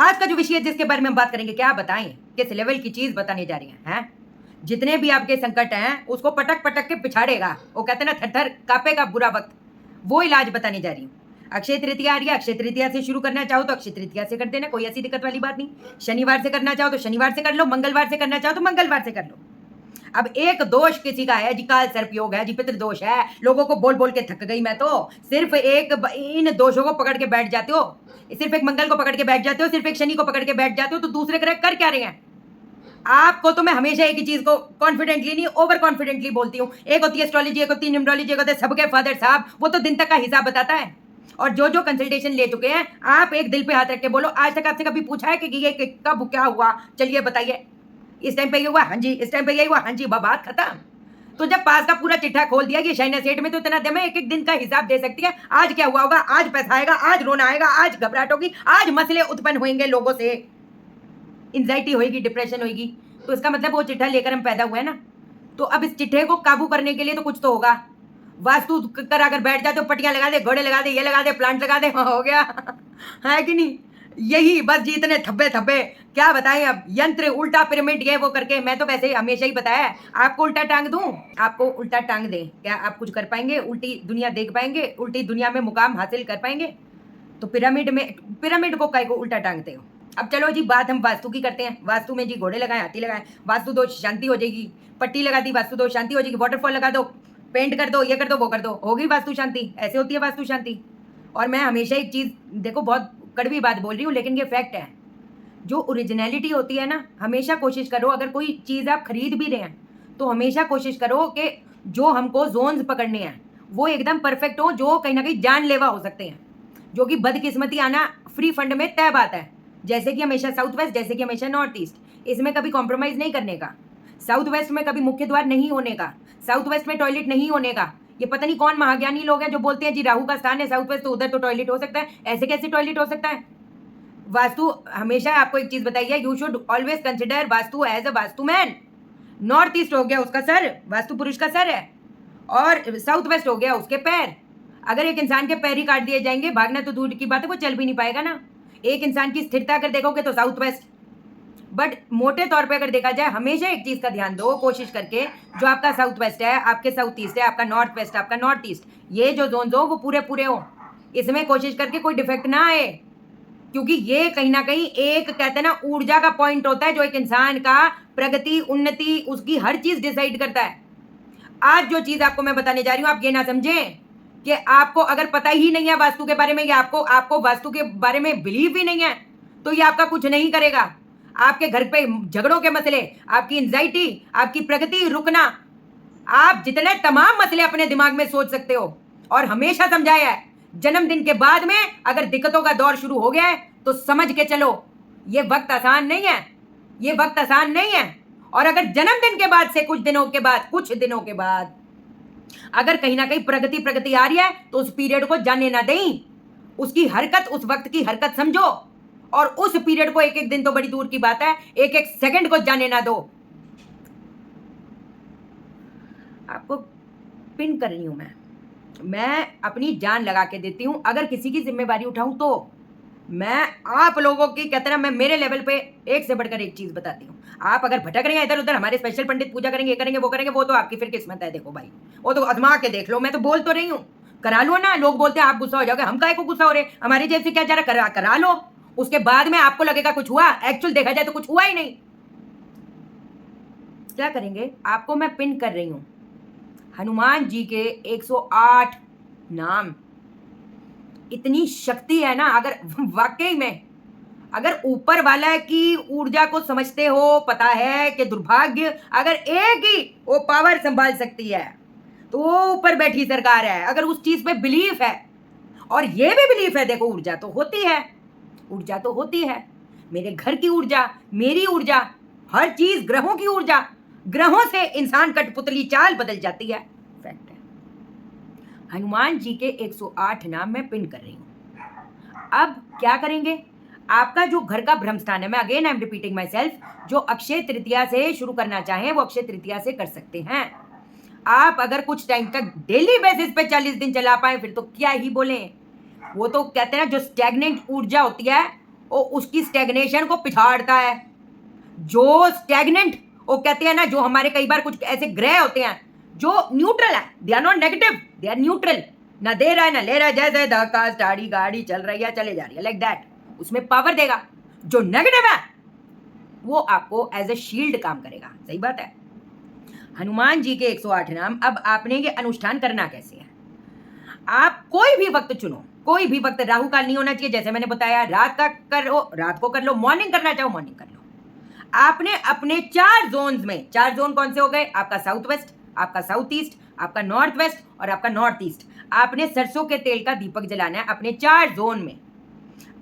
आज का जो विषय है जिसके बारे में हम बात करेंगे, क्या बताएं, किस लेवल की चीज बताने जा रही हैं? जितने भी आपके संकट हैं उसको पटक पटक के पिछाड़ेगा। वो कहते हैं ना, थर थर कापेगा बुरा वक्त, वो इलाज बताने जा रही हूँ। अक्षय तृतीया आ रही है, अक्षय तृतीया से शुरू करना चाहो तो अक्षय तृतीया से कर देना, कोई ऐसी दिक्कत वाली बात नहीं। शनिवार से करना चाहो तो शनिवार से कर लो, मंगलवार से करना चाहो तो मंगलवार से कर लो। अब एक दोष किसी का है जी, काल सर्प योग है जी, पितृ दोष है, लोगों को बोल बोल के थक गई मैं तो। सिर्फ एक इन दोषों को पकड़ के बैठ जाते हो, सिर्फ एक मंगल को पकड़ के बैठ जाते हो, सिर्फ एक शनि को पकड़ के बैठ जाते हो, तो दूसरे ग्रह कर क्या रहे हैं? आपको तो मैं हमेशा एक ही चीज को कॉन्फिडेंटली नहीं, ओवर कॉन्फिडेंटली बोलती हूँ। एक होती है एस्ट्रोलॉजी, एक होती है न्यूमरोलॉजी, एक होता है सबके फादर साहब, वो तो दिन तक का हिसाब बताता है। और जो जो कंसल्टेशन ले चुके हैं, आप एक दिल पे हाथ रख के बोलो, आज तक आपसे कभी पूछा है कि ये कब क्या हुआ? चलिए बताइए, इस टाइम पे ये हुआ, हाँ जी, इस टाइम पे ये हुआ, हाँ जी, बात खत्म। तो जब पास का पूरा चिट्ठा खोल दिया कि शाइना सेठ में तो इतना दे, मैं एक एक दिन का हिसाब दे सकती है। आज क्या हुआ होगा, आज पैसा आएगा, आज रोना आएगा, आज घबराहट होगी, आज मसले उत्पन्न होंगे, लोगों से एंजाइटी होगी, डिप्रेशन होगी। तो इसका मतलब वो चिट्ठा लेकर हम पैदा हुए हैं ना। तो अब इस चिट्ठे को काबू करने के लिए तो कुछ तो होगा। वास्तु कर अगर बैठ जाते हो, पट्टियां लगा दे, घोड़े लगा दे, ये लगा दे, प्लांट लगा दे, हो गया। है कि नहीं? यही बस जीतने थब्बे थब्बे, क्या बताएं अब, यंत्र उल्टा पिरामिड ये वो करके। मैं तो वैसे ही हमेशा ही बताया है, आपको उल्टा टांग दूं, आपको उल्टा टांग दे, क्या आप कुछ कर पाएंगे? उल्टी दुनिया देख पाएंगे? उल्टी दुनिया में मुकाम हासिल कर पाएंगे? तो पिरामिड को काय को उल्टा टांगते हो? अब चलो जी, बात हम वास्तु की करते हैं। वास्तु में जी घोड़े लगाए, हाथी लगाए, वास्तु दोष शांति हो जाएगी। पट्टी लगा दी, वास्तु दोष शांति हो जाएगी। वाटरफॉल लगा दो, पेंट कर दो, ये कर दो, वो कर दो, होगी वास्तु शांति। ऐसे होती है वास्तु शांति। और मैं हमेशा एक चीज, देखो बहुत कड़वी बात बोल रही हूँ लेकिन ये फैक्ट है, जो ओरिजिनलिटी होती है ना, हमेशा कोशिश करो, अगर कोई चीज आप खरीद भी रहे हैं तो हमेशा कोशिश करो कि जो हमको जोन्स पकड़ने हैं वो एकदम परफेक्ट हो, जो कहीं ना कहीं जानलेवा हो सकते हैं, जो कि बदकिस्मती आना फ्री फंड में तय बात है। जैसे कि हमेशा साउथ वेस्ट, जैसे कि हमेशा नॉर्थ ईस्ट, इसमें कभी कॉम्प्रोमाइज नहीं करने का। साउथ वेस्ट में कभी मुख्य द्वार नहीं होने का, साउथ वेस्ट में टॉयलेट नहीं होने का। ये पता नहीं कौन महाज्ञानी लोग हैं जो बोलते हैं जी राहु का स्थान है साउथ वेस्ट, तो उधर तो टॉयलेट हो सकता है। ऐसे कैसे टॉयलेट हो सकता है? वास्तु हमेशा आपको एक चीज बताइए, you should always consider vastu as a vastu man. North east हो गया उसका सर, वास्तु पुरुष का सर है, और साउथ वेस्ट हो गया उसके पैर। अगर एक इंसान के पैर ही काट दिए जाएंगे, भागना तो दूर की बात है, वो चल भी नहीं पाएगा ना। एक इंसान की स्थिरता अगर देखोगे तो साउथ वेस्ट। बट मोटे तौर पे अगर देखा जाए, हमेशा एक चीज का ध्यान दो कोशिश करके, जो आपका साउथ वेस्ट है, आपके साउथ ईस्ट है, आपका नॉर्थ वेस्ट, आपका नॉर्थ ईस्ट, ये जो जोन हो वो पूरे पूरे हो। इसमें कोशिश करके कोई डिफेक्ट ना आए, क्योंकि ये कहीं ना कहीं एक कहते हैं ना ऊर्जा का पॉइंट होता है, जो एक इंसान का प्रगति, उन्नति, उसकी हर चीज डिसाइड करता है। आज जो चीज आपको मैं बताने जा रही हूं, आप ये ना समझें कि आपको अगर पता ही नहीं है वास्तु के बारे में, या आपको वास्तु के बारे में बिलीव भी नहीं है, तो ये आपका कुछ नहीं करेगा। आपके घर पे झगड़ों के मसले, आपकी एंजाइटी, आपकी प्रगति रुकना, आप जितने तमाम मसले अपने दिमाग में सोच सकते हो। और हमेशा समझाया है, जन्मदिन के बाद में अगर दिक्कतों का दौर शुरू हो गया है तो समझ के चलो, ये वक्त आसान नहीं है, ये वक्त आसान नहीं है। और अगर जन्मदिन के बाद से कुछ दिनों के बाद अगर कहीं ना कहीं प्रगति आ रही है, तो उस पीरियड को जाने ना दें, उसकी हरकत, उस वक्त की हरकत समझो, और उस पीरियड को, एक एक दिन तो बड़ी दूर की बात है, एक एक सेकंड को जाने ना दो। आपको पिन कर रही हूं मैं अपनी जान लगा के देती हूं। अगर किसी की जिम्मेवारी उठाऊं तो मैं आप लोगों की, कहते ना, मैं मेरे लेवल पे एक से बढ़कर एक चीज बताती हूँ। आप अगर भटक रहे हैं इधर उधर, हमारे स्पेशल पंडित पूजा करेंगे, ये करेंगे, वो करेंगे, वो तो आपकी फिर किस्मत है। देखो भाई, वो तो आजमा के देख लो। मैं तो बोल तो रही हूँ, करा लो ना। लोग बोलते हैं आप गुस्सा हो जाओगे, हम काहे को गुस्सा हो रहे, हमारी जेब से क्या जा रहा, करा लो। उसके बाद में आपको लगेगा कुछ हुआ, एक्चुअल देखा जाए तो कुछ हुआ ही नहीं। क्या करेंगे, आपको मैं पिन कर रही हूं हनुमान जी के 108 नाम। इतनी शक्ति है ना, अगर वाकई में अगर ऊपर वाला की ऊर्जा को समझते हो, पता है कि दुर्भाग्य अगर एक ही वो पावर संभाल सकती है, तो वो ऊपर बैठी सरकार है। अगर उस चीज पे बिलीफ है, और ये भी बिलीफ है, देखो ऊर्जा तो होती है, ऊर्जा तो होती है, मेरे घर की ऊर्जा, मेरी ऊर्जा, हर चीज, ग्रहों की ऊर्जा, ग्रहों से इंसान कठपुतली चाल बदल जाती है। फैक्ट है। हनुमान जी के 108 नाम मैं पिन कर रही हूं। अब क्या करेंगे, आपका जो घर का ब्रह्म स्थान है, मैं again I am repeating my self, जो अक्षय तृतीया से शुरू करना चाहें वो अक्षय तृतीया से कर सकते हैं। आप अगर कुछ टाइम तक डेली बेसिस पे 40 दिन चला पाए फिर तो क्या ही बोले। वो तो कहते हैं जो स्टैग्नेंट ऊर्जा होती है वो उसकी स्टेग्नेशन को पिछाड़ता है। जो स्टेग्नेंट, वो कहते हैं ना, जो हमारे कई बार कुछ ऐसे ग्रह होते हैं जो न्यूट्रल है, they are not negative, they are neutral, ना दे रहा है ना ले रहा है, जैसे धक्का गाड़ी गाड़ी चल रही है चले जा रही है, लाइक दैट, उसमें पावर देगा। जो नेगेटिव है वो आपको एज ए शील्ड काम करेगा। सही बात है। हनुमान जी के 108 नाम। अब आपने ये अनुष्ठान करना कैसे है? आप कोई भी वक्त चुनो, कोई भी वक्त, राहु काल नहीं होना चाहिए, जैसे मैंने बताया, रात का करो, रात को कर लो, मॉर्निंग करना चाहो मॉर्निंग कर लो। आपने अपने 4 जोन्स में, 4 जोन कौन से हो गए? आपका साउथ वेस्ट, आपका साउथ ईस्ट, आपका नॉर्थ वेस्ट और आपका नॉर्थ ईस्ट। आपने सरसों के तेल का दीपक जलाना है अपने 4 जोन में।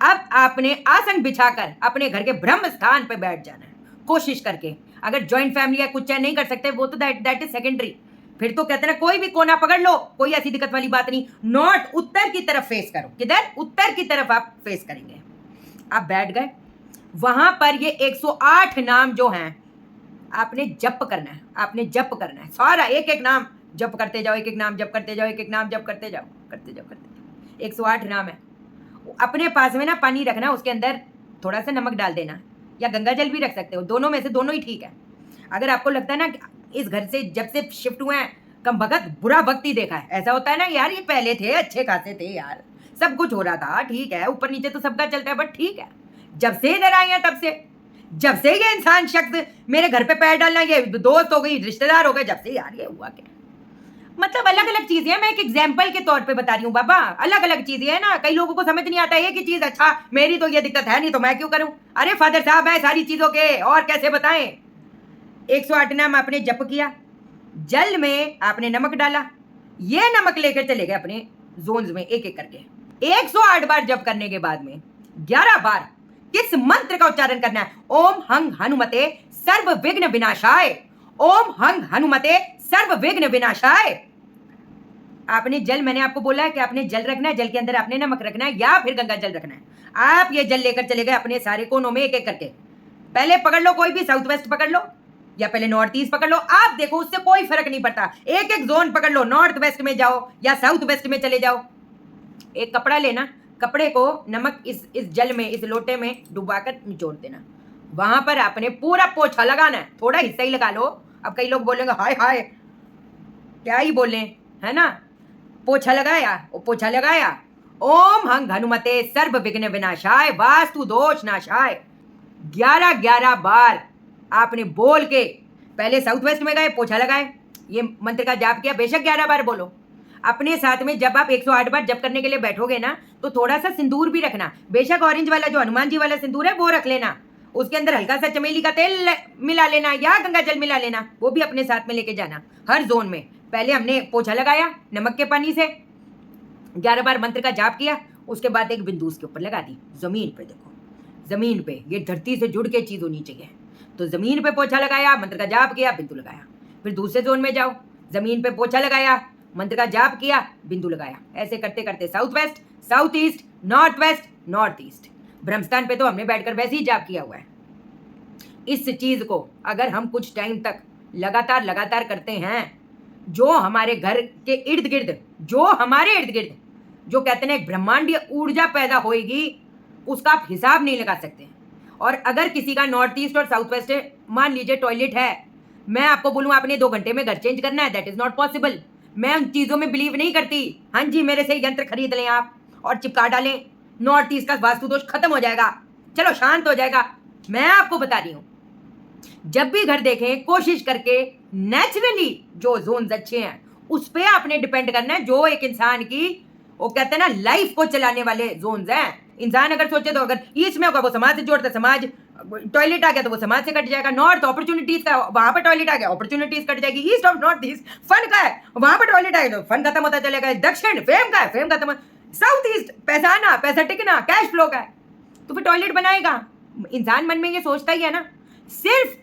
अब आपने आसन बिछाकर अपने घर के ब्रह्म स्थान पे बैठ जाना है, कोशिश करके। अगर ज्वाइंट फैमिली है, कुछ चाहे नहीं कर सकते, वो तो दैट इज सेकेंडरी। फिर तो कहते हैं कोई भी कोना पकड़ लो, कोई ऐसी दिक्कत वाली बात नहीं। नॉर्थ, उत्तर की तरफ फेस करो। किधर? उत्तर की तरफ आप फेस करेंगे। आप बैठ गए, वहां पर ये 108 नाम जो हैं आपने जप करना है, आपने जप करना है सारा, एक एक नाम जप करते जाओ, एक एक नाम जप करते जाओ, एक एक नाम जप करते जाओ, करते जाओ, करते जाओ। 108 नाम है। अपने पास में ना पानी रखना, उसके अंदर थोड़ा सा नमक डाल देना, या गंगा जल भी रख सकते हो, दोनों में से दोनों ही ठीक है। अगर आपको लगता है ना इस घर से जब से शिफ्ट हुए हैं कम भगत बुरा वक्त ही देखा है, ऐसा होता है ना यार, ये पहले थे अच्छे खासे थे यार, सब कुछ हो रहा था, ठीक है, ऊपर नीचे तो सबका चलता है, बट ठीक है, जब से इधर आए हैं तब से, जब से ये इंसान शख्स मेरे घर पे पैर डालना, ये दोस्त हो गई, रिश्तेदार हो गए, जब से यार ये हुआ क्या। मतलब अलग अलग चीजें हैं, मैं एक एग्जाम्पल के तौर पे बता रही हूँ बाबा, अलग अलग चीजें हैं ना। कई लोगों को समझ नहीं आता एक ही चीज, अच्छा मेरी तो ये दिक्कत है नहीं तो मैं क्यों करूं। अरे फादर साहब है सारी चीजों के, और कैसे बताएं। 108 नाम आपने जप किया, जल में आपने नमक डाला, ये नमक लेकर चले गए अपने जोन्स में एक एक करके। 108 बार जप करने के बाद में 11 बार किस मंत्र का उच्चारण करना है? ओम हंग हनुमते सर्व विघ्न विनाशाय, ओम हंग हनुमते सर्व विघ्न विनाशाय। आपने जल, मैंने आपको बोला है कि आपने जल रखना है, जल के अंदर आपने नमक रखना है या फिर गंगा जल रखना है। आप ये जल लेकर चले गए अपने सारे कोनों में एक एक करके। पहले पकड़ लो कोई भी, साउथ वेस्ट पकड़ लो या पहले नॉर्थ ईस्ट पकड़ लो, आप देखो उससे कोई फर्क नहीं पड़ता। एक एक जोन पकड़ लो, नॉर्थ वेस्ट में जाओ या साउथ वेस्ट में चले जाओ। एक कपड़ा लेना, कपड़े को नमक इस जल में, इस लोटे में डुबाकर निचोड़ देना, वहां पर आपने पूरा पोछा लगाना है, थोड़ा हिस्सा ही लगा लो। अब कई लोग बोलेंगे हाय हाय क्या ही बोले, है ना। पोछा लगाया, वो पोछा लगाया, ओम हंग हनुमते सर्व विघ्न विनाशाय वास्तु दोष नाशाय। 11 बार आपने बोल के पहले साउथ वेस्ट में गए, पोछा लगाए, ये मंत्र का जाप किया, बेशक 11 बार बोलो। अपने साथ में जब आप 108 बार जप करने के लिए बैठोगे ना, तो थोड़ा सा सिंदूर भी रखना, बेशक ऑरेंज वाला जो हनुमान जी वाला सिंदूर है वो रख लेना, उसके अंदर हल्का सा चमेली का तेल मिला लेना या गंगा जल मिला लेना, वो भी अपने साथ में लेके जाना हर जोन में। पहले हमने पोछा लगाया नमक के पानी से, 11 बार मंत्र का जाप किया, उसके बाद एक बिंदु उसके ऊपर लगा दी, जमीन पे देखो, जमीन पे, ये धरती से जुड़ के चीज होनी चाहिए, तो जमीन पे पोछा लगाया, मंत्र का जाप किया, बिंदु लगाया। फिर दूसरे जोन में जाओ, जमीन पे पोछा लगाया, मंत्र का जाप किया, बिंदु लगाया। ऐसे करते करते south west, south east, north west, north east. ब्रह्मस्थान पे तो हमने बैठकर वैसे ही जाप किया हुआ है। इस चीज को अगर हम कुछ टाइम तक लगातार करते हैं, जो हमारे घर के इर्द गिर्द, जो हमारे इर्द गिर्द जो कहते हैं ब्रह्मांडीय ऊर्जा पैदा होएगी, उसका आप हिसाब नहीं लगा सकते। और अगर किसी का नॉर्थ ईस्ट और साउथ वेस्ट, मान लीजिए टॉयलेट है, मैं आपको बोलूँ आपने 2 घंटे में घर चेंज करना है, दैट इज नॉट पॉसिबल। मैं उन चीज़ों में बिलीव नहीं करती। हाँ जी, मेरे से यंत्र खरीद लें आप और चिपका डालें, नॉर्थ ईस्ट का वास्तु दोष खत्म हो जाएगा, चलो शांत हो जाएगा। मैं आपको बता रही हूँ, जब भी घर देखें कोशिश करके नेचुरली जो जोन्स अच्छे हैं उस पर आपने डिपेंड करना है, जो एक इंसान की वो कहते हैं ना लाइफ को चलाने वाले जोन्स हैं। इंसान अगर सोचे तो अगर ईस्ट में होगा वो समाज से जोड़ता, समाज टॉयलेट आ गया तो वो समाज से कट जाएगा, नॉर्थ अपॉर्चुनिटीज का, वहां पर टॉयलेट आ गया अपॉर्चुनिटीज कट जाएगी, east of north east fun का है, वहां पर टॉयलेट आ गया तो फन खत्म होता चलेगा, दक्षिण फेम का है, फेम खत्म, साउथ ईस्ट पैसा आना, पैसा टिकना, कैश फ्लो का है, तो फिर टॉयलेट बनाएगा। इंसान मन में ये सोचता ही है ना, सिर्फ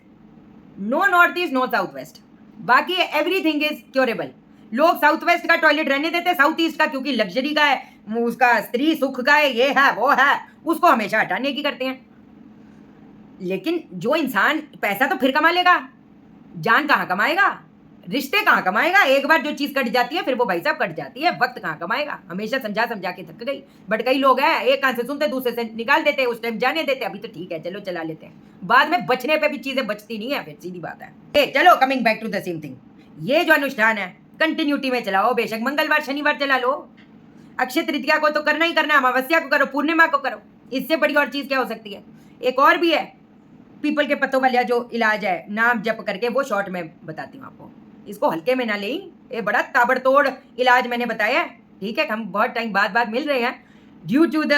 no north east no south west, बाकी एवरीथिंग इज क्योरेबल। लोग साउथ वेस्ट का टॉयलेट रहने देते, साउथ ईस्ट का क्योंकि लग्जरी का है, उसका स्त्री सुख का है, ये है वो है, उसको हमेशा हटाने की करते हैं। लेकिन जो इंसान पैसा तो फिर कमा लेगा, जान कहाँ कमाएगा? रिश्ते कहाँ कमाएगा? एक बार जो चीज कट जाती है फिर वो भाई साहब कट जाती है, वक्त कहाँ कमाएगा? हमेशा समझा समझा के थक गई। बट कई लोग हैं, एक कान से सुनते दूसरे से निकाल देते, उस टाइम जाने देते, अभी तो ठीक है चलो चला लेते हैं, बाद में बचने पे भी चीजें बचती नहीं है, फिर सीधी बात है। चलो coming back to the same thing, ये जो अनुष्ठान है कंटिन्यूटी में चलाओ, बेशक मंगलवार शनिवार चला लो, अक्षय तृतीया को तो करना ही करना, अमावस्या को करो, पूर्णिमा को करो, इससे बड़ी और चीज क्या हो सकती है? एक और भी है, पीपल के पत्तों वाला जो इलाज है नाम जप करके, वो शॉर्ट में बताती हूँ आपको, इसको हल्के में ना लें, ये बड़ा ताबड़तोड़ इलाज मैंने बताया। ठीक है, हम बहुत टाइम बाद मिल रहे हैं due to the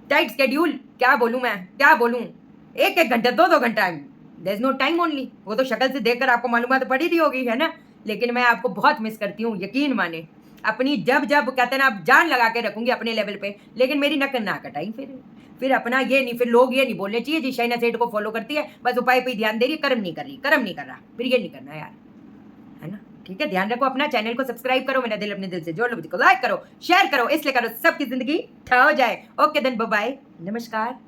tight schedule. क्या बोलूँ मैं, क्या बोलूँ, एक घंटा 2 घंटा, there is no time only. वो तो शक्ल से देखकर आपको मालूमात पड़ी रही होगी, है ना? लेकिन मैं आपको बहुत मिस करती हूँ, यकीन माने। अपनी जब कहते हैं ना, आप जान लगा के रखूंगी अपने लेवल पे, लेकिन मेरी नकल ना कटाई फिर अपना ये नहीं, फिर लोग ये नहीं बोलने चाहिए जी शाइना सेठ को फॉलो करती है, बस उपाय पे ही ध्यान दे रही है, कर्म नहीं कर रहा, फिर ये नहीं करना यार, है ना? ठीक है, ध्यान रखो अपना, चैनल को सब्सक्राइब करो, मेरा दिल अपने दिल से जोड़ लो, लाइक करो, शेयर करो, इसलिए करो सबकी जिंदगी ठा हो जाए। ओके देन, बाय बाय, नमस्कार।